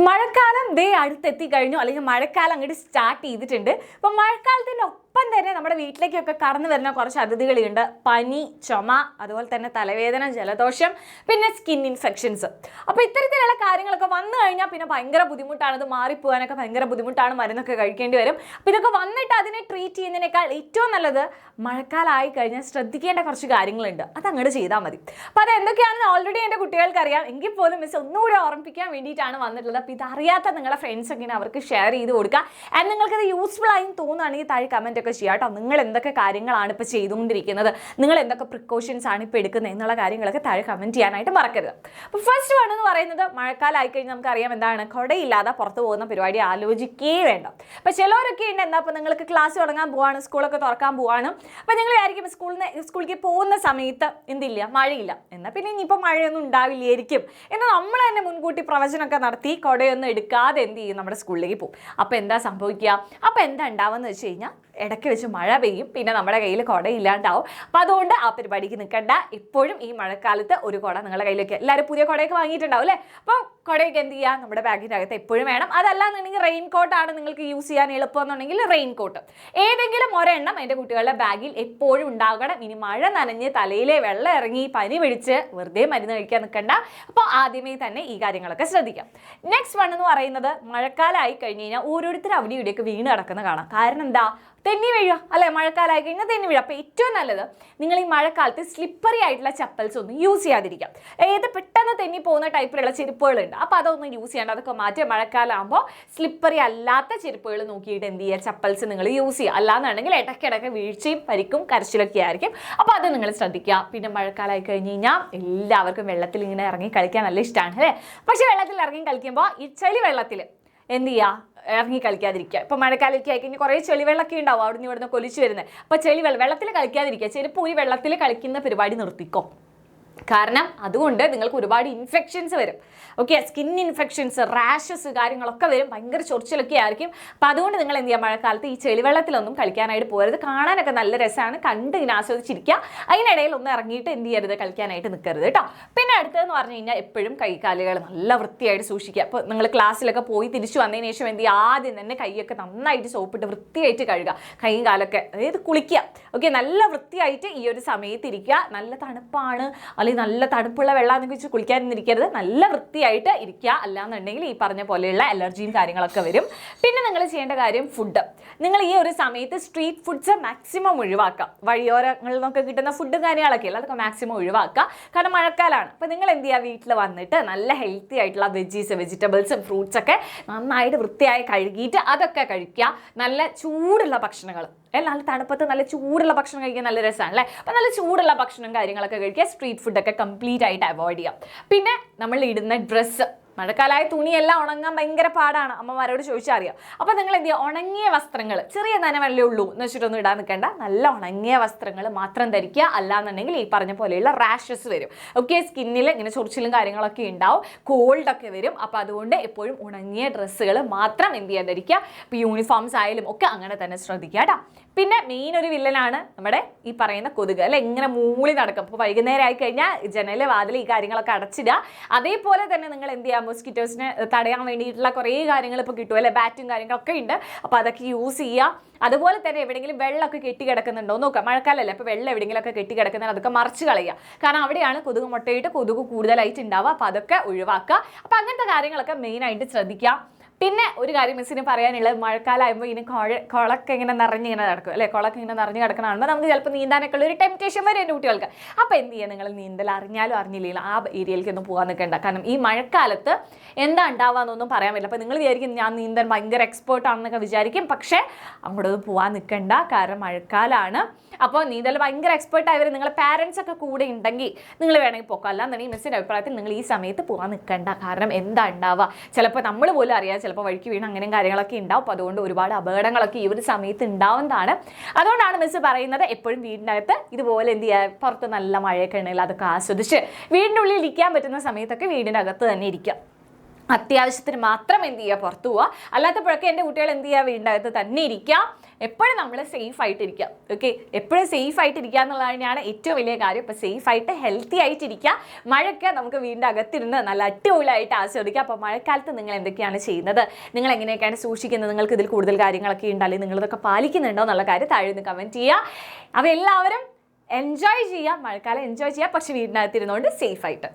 മഴക്കാലം ദേ അടുത്തെത്തി കഴിഞ്ഞു, അല്ലെങ്കിൽ മഴക്കാലം അങ്ങോട്ട് സ്റ്റാർട്ട് ചെയ്തിട്ടുണ്ട്. അപ്പോൾ മഴക്കാലത്തിൻ്റെ ഒപ്പം തന്നെ നമ്മുടെ വീട്ടിലേക്കൊക്കെ കടന്നു വരുന്ന കുറച്ച് അതിഥികളുണ്ട്. പനി, ചുമ, അതുപോലെ തന്നെ തലവേദന, ജലദോഷം, പിന്നെ സ്കിൻ ഇൻഫെക്ഷൻസ്. അപ്പോൾ ഇത്തരത്തിലുള്ള കാര്യങ്ങളൊക്കെ വന്നു കഴിഞ്ഞാൽ പിന്നെ ഭയങ്കര ബുദ്ധിമുട്ടാണ്. ഇത് മാറിപ്പോകാനൊക്കെ ഭയങ്കര ബുദ്ധിമുട്ടാണ്, മരുന്നൊക്കെ കഴിക്കേണ്ടി വരും. അപ്പോൾ ഇതൊക്കെ വന്നിട്ട് അതിനെ ട്രീറ്റ് ചെയ്യുന്നതിനേക്കാൾ ഏറ്റവും നല്ലത് മഴക്കാലമായി കഴിഞ്ഞാൽ ശ്രദ്ധിക്കേണ്ട കുറച്ച് കാര്യങ്ങളുണ്ട്, അത് അങ്ങോട്ട് ചെയ്താൽ മതി. അപ്പോൾ അത് എന്തൊക്കെയാണെന്ന് ഓൾറെഡി എൻ്റെ കുട്ടികൾക്ക് അറിയാം, എങ്കിൽ പോലും മിസ് ഒന്നുകൂടി ഓർമ്മിപ്പിക്കാൻ വേണ്ടിയിട്ടാണ് വന്നിട്ടുള്ളത്. അപ്പോൾ ഇതറിയാത്ത നിങ്ങളുടെ ഫ്രണ്ട്സൊക്കെ അവർക്ക് ഷെയർ ചെയ്ത് കൊടുക്കുക. ആൻഡ് നിങ്ങൾക്കത് യൂസ്ഫുൾ ആയി തോന്നുകയാണെങ്കിൽ താഴെ കമൻറ്റ് ഒക്കെ ചെയ്യാം കേട്ടോ. നിങ്ങൾ എന്തൊക്കെ കാര്യങ്ങളാണ് ഇപ്പോൾ ചെയ്തുകൊണ്ടിരിക്കുന്നത്, നിങ്ങൾ എന്തൊക്കെ പ്രിക്കോഷൻസ് ആണ് ഇപ്പോൾ എടുക്കുന്നത് എന്നുള്ള കാര്യങ്ങളൊക്കെ താഴെ കമൻറ്റ് ചെയ്യാനായിട്ട് മറക്കരുത്. അപ്പോൾ ഫസ്റ്റ് വൺ എന്ന് പറയുന്നത്, മഴക്കാലം ആയിക്കഴിഞ്ഞാൽ നമുക്കറിയാം എന്താണ്, കുടയില്ലാതെ പുറത്ത് പോകുന്ന പരിപാടി ആലോചിക്കേ വേണ്ട. അപ്പോൾ ചിലവരൊക്കെ ഉണ്ട് എന്താ, അപ്പോൾ നിങ്ങൾക്ക് ക്ലാസ് തുടങ്ങാൻ പോവാണ്, സ്കൂളൊക്കെ തുറക്കാൻ പോവാണ്. അപ്പോൾ നിങ്ങൾ വിചാരിക്കും സ്കൂളിലേക്ക് പോകുന്ന സമയത്ത് എന്തില്ല, മഴയില്ല, എന്നാൽ പിന്നെ ഇനിയിപ്പോൾ മഴയൊന്നും ഉണ്ടാവില്ലായിരിക്കും എന്ന് നമ്മൾ തന്നെ മുൻകൂട്ടി പ്രവചനമൊക്കെ നടത്തി കുടയൊന്നും എടുക്കാതെ എന്ത് ചെയ്യും, നമ്മുടെ സ്കൂളിലേക്ക് പോകും. അപ്പോൾ എന്താ സംഭവിക്കുക, അപ്പോൾ എന്താ ഉണ്ടാവുമെന്ന് വെച്ച് കഴിഞ്ഞാൽ ഇടയ്ക്ക് വെച്ച് മഴ പെയ്യും, പിന്നെ നമ്മുടെ കയ്യിൽ കുട ഇല്ലാണ്ടാവും. അപ്പോൾ അതുകൊണ്ട് ആ പരിപാടിക്ക് നിൽക്കണ്ട. എപ്പോഴും ഈ മഴക്കാലത്ത് ഒരു കുട നിങ്ങളുടെ കയ്യിലേക്ക്, എല്ലാവരും പുതിയ കുടയൊക്കെ വാങ്ങിയിട്ടുണ്ടാവും അല്ലേ. അപ്പോൾ കുടയൊക്കെ എന്ത് ചെയ്യുക, നമ്മുടെ ബാഗിൻ്റെ അകത്ത് എപ്പോഴും വേണം. അതല്ലാന്നുണ്ടെങ്കിൽ റെയിൻ കോട്ടാണ് നിങ്ങൾക്ക് യൂസ് ചെയ്യാൻ എളുപ്പമെന്നുണ്ടെങ്കിൽ റെയിൻ കോട്ട് ഏതെങ്കിലും ഒരെണ്ണം എൻ്റെ കുട്ടികളുടെ ബാഗിൽ എപ്പോഴും ഉണ്ടാകണം. ഇനി മഴ നനഞ്ഞ് തലയിലെ വെള്ളം ഇറങ്ങി പനി പിടിച്ച് വെറുതെ മരുന്ന് കഴിക്കാൻ നിൽക്കണ്ട. അപ്പോൾ ആദ്യമേ തന്നെ ഈ കാര്യങ്ങളൊക്കെ ശ്രദ്ധിക്കാം. നെക്സ്റ്റ് വൺ എന്ന് പറയുന്നത്, മഴക്കാലമായി കഴിഞ്ഞ് കഴിഞ്ഞാൽ ഓരോരുത്തരും അവിടെ ഇവിടെയൊക്കെ വീണ് കിടക്കുന്ന കാണാം. കാരണം എന്താ, തെന്നി വീഴുക അല്ലേ, മഴക്കാലമായി കഴിഞ്ഞാൽ തെന്നി വീഴുക. അപ്പോൾ ഏറ്റവും നല്ലത് നിങ്ങൾ ഈ മഴക്കാലത്ത് സ്ലിപ്പറി ആയിട്ടുള്ള ചപ്പൽസ് ഒന്നും യൂസ് ചെയ്യാതിരിക്കാം. പെട്ടെന്ന് തെന്നി പോകുന്ന ടൈപ്പിലുള്ള ചെരുപ്പുകളുണ്ട്, അപ്പോൾ അതൊന്നും യൂസ് ചെയ്യേണ്ട, അതൊക്കെ മാറ്റി മഴക്കാലമാകുമ്പോൾ സ്ലിപ്പറി അല്ലാത്ത ചെരുപ്പുകൾ നോക്കിയിട്ട് എന്ത് ചെയ്യുക, ചപ്പൽസ് നിങ്ങൾ യൂസ് ചെയ്യുക. അല്ലാന്നുണ്ടെങ്കിൽ ഇടയ്ക്കിടയ്ക്ക് വീഴ്ചയും പരിക്കും കരച്ചിലൊക്കെ ആയിരിക്കും. അപ്പോൾ അത് നിങ്ങൾ ശ്രദ്ധിക്കുക. പിന്നെ മഴക്കാലമായി കഴിഞ്ഞ് കഴിഞ്ഞാൽ എല്ലാവർക്കും വെള്ളത്തിൽ ഇങ്ങനെ ഇറങ്ങി കളിക്കാൻ നല്ല ഇഷ്ടമാണ് അല്ലേ. പക്ഷേ വെള്ളത്തിൽ ഇറങ്ങി കളിക്കുമ്പോൾ ഈ ചെളി വെള്ളത്തിൽ എന്ത് ചെയ്യുക, ഇറങ്ങി കളിക്കാതിരിക്കുക. ഇപ്പോൾ മഴക്കാലമൊക്കെ ആയിക്കഴിഞ്ഞാൽ കുറേ ചെളിവെള്ളമൊക്കെ ഉണ്ടാവും അവിടുന്ന് ഇവിടുന്ന് കൊലിച്ച് വരുന്നത്. അപ്പോൾ വെള്ളത്തിൽ കളിക്കാതിരിക്കുക. ചെരുപ്പ് ഈ വെള്ളത്തിൽ കളിക്കുന്ന പരിപാടി നിർത്തിക്കോ. കാരണം അതുകൊണ്ട് നിങ്ങൾക്ക് ഒരുപാട് ഇൻഫെക്ഷൻസ് വരും. ഓക്കെ, സ്കിൻ ഇൻഫെക്ഷൻസ്, റാഷസ് കാര്യങ്ങളൊക്കെ വരും, ഭയങ്കര ചൊറിച്ചിലൊക്കെ ആയിരിക്കും. അപ്പോൾ അതുകൊണ്ട് നിങ്ങൾ എന്ത് ചെയ്യുക, മഴക്കാലത്ത് ഈ ചെളിവെള്ളത്തിലൊന്നും കളിക്കാനായിട്ട് പോകരുത്. കാണാനൊക്കെ നല്ല രസമാണ്, കണ്ട് ഇങ്ങനെ ആസ്വദിച്ചിരിക്കുക. അതിനിടയിൽ ഒന്ന് ഇറങ്ങിയിട്ട് എന്ത് ചെയ്യരുത്, കളിക്കാനായിട്ട് നിൽക്കരുത് കേട്ടോ. പിന്നെ അടുത്തതെന്ന് പറഞ്ഞു കഴിഞ്ഞാൽ എപ്പോഴും കൈകാലുകൾ നല്ല വൃത്തിയായിട്ട് സൂക്ഷിക്കുക. അപ്പോൾ നിങ്ങൾ ക്ലാസ്സിലൊക്കെ പോയി തിരിച്ചു വന്നതിന് ശേഷം എന്ത് ചെയ്യുക, ആദ്യം തന്നെ കൈയൊക്കെ നന്നായിട്ട് സോപ്പിട്ട് വൃത്തിയായിട്ട് കഴുകുക. കൈയും കാലൊക്കെ, അതായത് കുളിക്കുക. ഓക്കെ, നല്ല വൃത്തിയായിട്ട് ഈ ഒരു സമയത്ത് ഇരിക്കുക. നല്ല തണുപ്പാണ്, അല്ലെങ്കിൽ നല്ല തണുപ്പുള്ള വെള്ളം വെച്ച് കുളിക്കാനിരിക്കരുത്, നല്ല വൃത്തിയായിട്ട് ഇരിക്കുക. അല്ലാന്നുണ്ടെങ്കിൽ ഈ പറഞ്ഞ പോലെയുള്ള അലർജിയും കാര്യങ്ങളൊക്കെ വരും. പിന്നെ നിങ്ങൾ ചെയ്യേണ്ട കാര്യം, ഫുഡ്. നിങ്ങൾ ഈ ഒരു സമയത്ത് സ്ട്രീറ്റ് ഫുഡ്സ് മാക്സിമം ഒഴിവാക്കുക. വഴിയോരങ്ങളിൽ നിന്നൊക്കെ കിട്ടുന്ന ഫുഡും കാര്യങ്ങളൊക്കെ അല്ല, അതൊക്കെ മാക്സിമം ഒഴിവാക്കുക. കാരണം മഴക്കാലമാണ്. അപ്പോൾ നിങ്ങൾ എന്ത് ചെയ്യുക, വീട്ടിൽ വന്നിട്ട് നല്ല ഹെൽത്തി ആയിട്ടുള്ള വെജിറ്റബിൾസും ഫ്രൂട്ട്സ് ഒക്കെ നന്നായിട്ട് വൃത്തിയായി കഴുകിയിട്ട് അതൊക്കെ കഴിക്കുക. നല്ല ചൂടുള്ള ഭക്ഷണങ്ങൾ, നല്ല തണുപ്പത്ത് നല്ല ചൂടുള്ള ഭക്ഷണം കഴിക്കാൻ നല്ല രസമാണ് അല്ലേ. അപ്പോൾ നല്ല ചൂടുള്ള ഭക്ഷണം കാര്യങ്ങളൊക്കെ കഴിക്കുക. സ്ട്രീറ്റ് ഫുഡൊക്കെ കംപ്ലീറ്റ് ആയിട്ട് അവോയ്ഡ് ചെയ്യാം. പിന്നെ നമ്മൾ ഇടുന്ന ഡ്രസ്സ്, മഴക്കാലമായ തുണിയെല്ലാം ഉണങ്ങാൻ ഭയങ്കര പാടാണ്, അമ്മമാരോട് ചോദിച്ചാൽ അറിയാം. അപ്പോൾ നിങ്ങൾ എന്ത് ചെയ്യുക, ഉണങ്ങിയ വസ്ത്രങ്ങൾ, ചെറിയ നനവല്ലേ ഉള്ളൂ എന്ന് വെച്ചിട്ടൊന്നും ഇടാൻ നിൽക്കേണ്ട, നല്ല ഉണങ്ങിയ വസ്ത്രങ്ങൾ മാത്രം ധരിക്കുക. അല്ലാന്നുണ്ടെങ്കിൽ ഈ പറഞ്ഞ പോലെയുള്ള റാഷസ് വരും. ഓക്കെ, സ്കിന്നിൽ ഇങ്ങനെ ചൊറിച്ചിലും കാര്യങ്ങളൊക്കെ ഉണ്ടാവും, കോൾഡൊക്കെ വരും. അപ്പോൾ അതുകൊണ്ട് എപ്പോഴും ഉണങ്ങിയ ഡ്രസ്സുകൾ മാത്രം എന്ത് ചെയ്യാൻ ധരിക്കുക. ഇപ്പോൾ യൂണിഫോംസ് ആയാലും ഒക്കെ അങ്ങനെ തന്നെ ശ്രദ്ധിക്കുക കേട്ടോ. പിന്നെ മെയിൻ ഒരു വില്ലനാണ് നമ്മുടെ ഈ പറയുന്ന കൊതുക് അല്ലെ, ഇങ്ങനെ മൂളി നടക്കും. അപ്പോൾ വൈകുന്നേരം ആയി കഴിഞ്ഞാൽ ജനൽ വാതിൽ ഈ കാര്യങ്ങളൊക്കെ അടച്ചിടുക. അതേപോലെ തന്നെ നിങ്ങൾ എന്ത് ചെയ്യുക, മോസ്കിറ്റോസിനെ തടയാൻ വേണ്ടിയിട്ടുള്ള കുറേ കാര്യങ്ങൾ ഇപ്പോൾ കിട്ടും അല്ലേ, ബാറ്റും കാര്യങ്ങളൊക്കെ ഉണ്ട്. അപ്പോൾ അതൊക്കെ യൂസ് ചെയ്യുക. അതുപോലെ തന്നെ എവിടെയെങ്കിലും വെള്ളമൊക്കെ കെട്ടിക്കിടക്കുന്നുണ്ടോ നോക്കുക. മഴക്കാലമല്ലേ, അപ്പോൾ വെള്ളം എവിടെയെങ്കിലുമൊക്കെ കെട്ടിക്കിടക്കുന്നത് അതൊക്കെ മറിച്ച് കളയുക. കാരണം അവിടെയാണ് കൊതുക് മുട്ടയിട്ട് കൊതുക് കൂടുതലായിട്ട് ഉണ്ടാവുക. അപ്പോൾ അതൊക്കെ ഒഴിവാക്കുക. അപ്പോൾ അങ്ങനത്തെ കാര്യങ്ങളൊക്കെ മെയിനായിട്ട് ശ്രദ്ധിക്കുക. പിന്നെ ഒരു കാര്യം മിസ്സിന് പറയാനുള്ളത്, മഴക്കാലമാകുമ്പോൾ ഇനി കുളമൊക്കെ ഇങ്ങനെ നിറഞ്ഞിങ്ങനെ നടക്കും അല്ലേ. കുളമൊക്കെ ഇങ്ങനെ നിറഞ്ഞ് കിടക്കണമെങ്കിൽ നമുക്ക് ചിലപ്പോൾ നീന്താനൊക്കെ ഉള്ള ഒരു ടെംപ്റ്റേഷൻ വരും എൻ്റെ കുട്ടികൾക്ക്. അപ്പോൾ എന്ത് ചെയ്യുക, നിങ്ങൾ നീന്തൽ അറിഞ്ഞാലും അറിഞ്ഞില്ലെങ്കിലും ആ ഏരിയയിലേക്കൊന്നും പോകാൻ നിൽക്കേണ്ട. കാരണം ഈ മഴക്കാലത്ത് എന്താ ഉണ്ടാവാന്നൊന്നും പറയാൻ പറ്റില്ല. അപ്പോൾ നിങ്ങൾ വിചാരിക്കും ഞാൻ നീന്താൻ ഭയങ്കര എക്സ്പേർട്ടാണെന്നൊക്കെ വിചാരിക്കും. പക്ഷേ അങ്ങോട്ടൊന്നും പോകാൻ നിൽക്കണ്ട, കാരണം മഴക്കാലമാണ്. അപ്പോൾ നീന്തൽ ഭയങ്കര എക്സ്പേർട്ടായവർ നിങ്ങളെ പാരൻസ് ഒക്കെ കൂടെ ഉണ്ടെങ്കിൽ നിങ്ങൾ വേണമെങ്കിൽ പോക്കാം. അല്ലാന്നുണ്ടെങ്കിൽ മിസ്സിൻ്റെ അഭിപ്രായത്തിൽ നിങ്ങൾ ഈ സമയത്ത് പോകാൻ നിൽക്കണ്ട. കാരണം എന്താ ഉണ്ടാവുക, ചിലപ്പോൾ നമ്മൾ പോലും അറിയാം, ചിലപ്പോൾ വഴിക്ക് വീണ് അങ്ങനെയും കാര്യങ്ങളൊക്കെ ഉണ്ടാവും. അപ്പോൾ അതുകൊണ്ട് ഒരുപാട് അപകടങ്ങളൊക്കെ ഈ ഒരു സമയത്ത് ഉണ്ടാവുന്നതാണ്. അതുകൊണ്ടാണ് മിസ്സ് പറയുന്നത്, എപ്പോഴും വീടിൻ്റെ അകത്ത് ഇതുപോലെ എന്ത് ചെയ്യുക, പുറത്ത് നല്ല മഴയൊക്കെ ഉണ്ടെങ്കിൽ അതൊക്കെ ആസ്വദിച്ച് വീടിൻ്റെ ഉള്ളിൽ ഇരിക്കാൻ പറ്റുന്ന സമയത്തൊക്കെ വീടിൻ്റെ അകത്ത് തന്നെ ഇരിക്കുക. അത്യാവശ്യത്തിന് മാത്രം എന്ത് ചെയ്യുക, പുറത്തു പോവുക. അല്ലാത്തപ്പോഴൊക്കെ എൻ്റെ കുട്ടികൾ എന്ത് ചെയ്യുക, വീടിനകത്ത് തന്നെ ഇരിക്കുക. എപ്പോഴും നമ്മൾ സേഫ് ആയിട്ടിരിക്കുക. ഓക്കെ, എപ്പോഴും സേഫ് ആയിട്ടിരിക്കുക എന്നുള്ളത് തന്നെയാണ് ഏറ്റവും വലിയ കാര്യം. ഇപ്പോൾ സേഫ് ആയിട്ട് ഹെൽത്തി ആയിട്ടിരിക്കുക. മഴയ്ക്ക് നമുക്ക് വീടിൻ്റെ അകത്തിരുന്ന് നല്ല അടിപൊളിയായിട്ട് ആസ്വദിക്കുക. അപ്പോൾ മഴക്കാലത്ത് നിങ്ങൾ എന്തൊക്കെയാണ് ചെയ്യുന്നത്, നിങ്ങൾ എങ്ങനെയൊക്കെയാണ് സൂക്ഷിക്കുന്നത്, നിങ്ങൾക്ക് ഇതിൽ കൂടുതൽ കാര്യങ്ങളൊക്കെ ഉണ്ട്, അല്ലെങ്കിൽ നിങ്ങളിതൊക്കെ പാലിക്കുന്നുണ്ടോ എന്നുള്ള കാര്യം താഴെ നിന്ന് കമൻറ്റ് ചെയ്യുക. അപ്പോൾ എല്ലാവരും എൻജോയ് ചെയ്യുക, മഴക്കാലം എൻജോയ് ചെയ്യുക, പക്ഷേ വീടിനകത്തിരുന്നുകൊണ്ട് സേഫ് ആയിട്ട്.